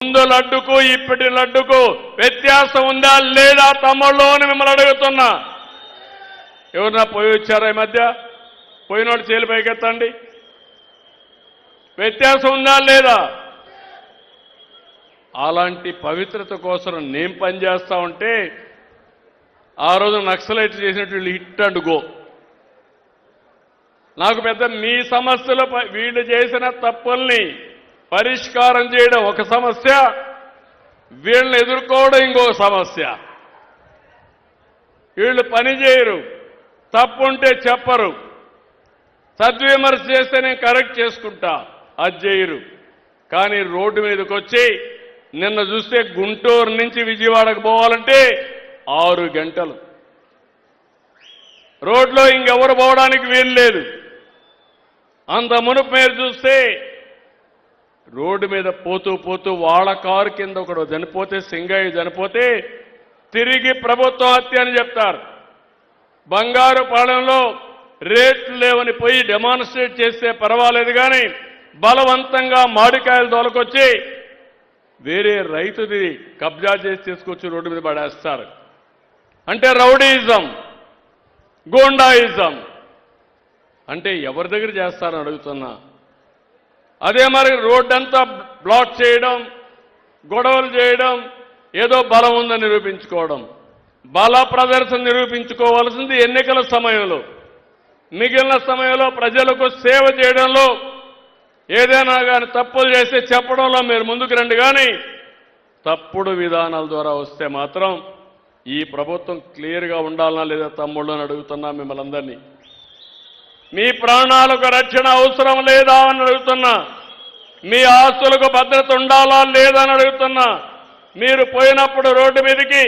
ముందు లడ్డుకు ఇప్పటి లడ్డుకు వ్యత్యాసం ఉందా లేదా తమ్ముళ్ళు అని మిమ్మల్ని అడుగుతున్నా. ఎవరన్నా పోయి వచ్చారా ఈ మధ్య? పోయినోడు చేలు పైకెత్తండి. వ్యత్యాసం ఉందా లేదా? అలాంటి పవిత్రత కోసం నేను పనిచేస్తా ఉంటే ఆ రోజు నక్సలైట్ చేసినట్టు హిట్ అండ్ గో. నాకు పెద్ద మీ సమస్యలు వీళ్ళు చేసిన తప్పుల్ని పరిష్కారం చేయడం ఒక సమస్య, వీళ్ళని ఎదుర్కోవడం ఇంకో సమస్య. వీళ్ళు పని చేయరు, తప్పుంటే చెప్పరు, సద్విమర్శ చేస్తే నేను కరెక్ట్ చేసుకుంటా, అది చేయరు. కానీ రోడ్డు మీదకి వచ్చి నిన్న చూస్తే గుంటూరు నుంచి విజయవాడకు పోవాలంటే 6 గంటలు రోడ్లో ఇంకెవరు పోవడానికి వీలు లేదు. అంత మునుపు మీరు చూస్తే రోడ్డు మీద పోతూ పోతూ వాళ్ళ కారు కింద ఒకడు చనిపోతే, సింగయ్య చనిపోతే తిరిగి ప్రభుత్వం హత్య అని చెప్తారు. బంగారుపాలెంలో రేట్లు లేవని పోయి డెమాన్స్ట్రేట్ చేస్తే పర్వాలేదు, కానీ బలవంతంగా మామిడికాయలు తోలుకొచ్చి వేరే రైతుది కబ్జా చేసి తీసుకొచ్చి రోడ్డు మీద పడేస్తారు. అంటే రౌడీయిజం, గూండాయిజం. అంటే ఎవరి దగ్గర చేస్తారని అడుగుతున్నా. అదే మరి రోడ్డంతా బ్లాక్ చేయడం, గొడవలు చేయడం, ఏదో బలం ఉందని నిరూపించుకోవడం. బల ప్రదర్శన నిరూపించుకోవాల్సింది ఎన్నికల సమయంలో. మిగిలిన సమయంలో ప్రజలకు సేవ చేయడంలో ఏదైనా కానీ తప్పులు చేస్తే చెప్పడంలో మీరు ముందుకు రండి. కానీ తప్పుడు విధానాల ద్వారా వస్తే మాత్రం ఈ ప్రభుత్వం క్లియర్గా ఉండాలనా లేదా తమ్ముళ్ళు అని అడుగుతున్నా మిమ్మల్ని అందరినీ. మీ ప్రాణాలకు రక్షణ అవసరం లేదా అని అడుగుతున్నా. మీ ఆస్తులకు భద్రత ఉండాలా లేదా అని అడుగుతున్నా. మీరు పోయినప్పుడు రోడ్డు మీదకి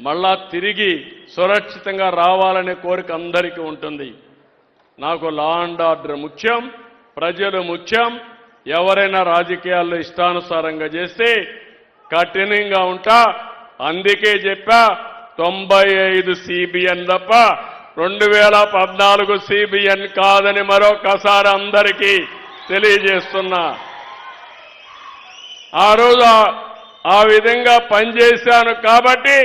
మళ్ళా తిరిగి సురక్షితంగా రావాలనే కోరిక అందరికీ ఉంటుంది. నాకు లా అండ్ ఆర్డర్ ముఖ్యం, ప్రజలు ముఖ్యం. ఎవరైనా రాజకీయాల్లో ఇష్టానుసారంగా చేస్తే కఠినంగా ఉంటా. అందుకే చెప్పా 95 CBN తప్ప 2014 CBN కాదని మరొకసారి అందరికీ తెలియజేస్తున్నా. ఆ రోజు ఆ విధంగా పనిచేశాను కాబట్టి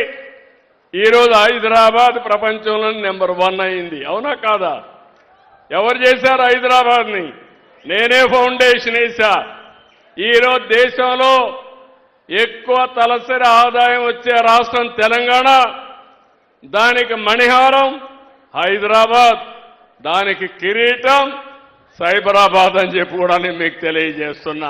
ఈరోజు హైదరాబాద్ ప్రపంచంలో నెంబర్ 1 అయింది. అవునా కాదా? ఎవరు చేశారు హైదరాబాద్ని? నేనే ఫౌండేషన్ వేశా. ఈరోజు దేశంలో ఎక్కువ తలసరి ఆదాయం వచ్చే రాష్ట్రం తెలంగాణ, దానికి మణిహారం హైదరాబాద్, దానికి కిరీటం సైబరాబాద్ అని చెప్పి కూడా నేను మీకు తెలియజేస్తున్నా.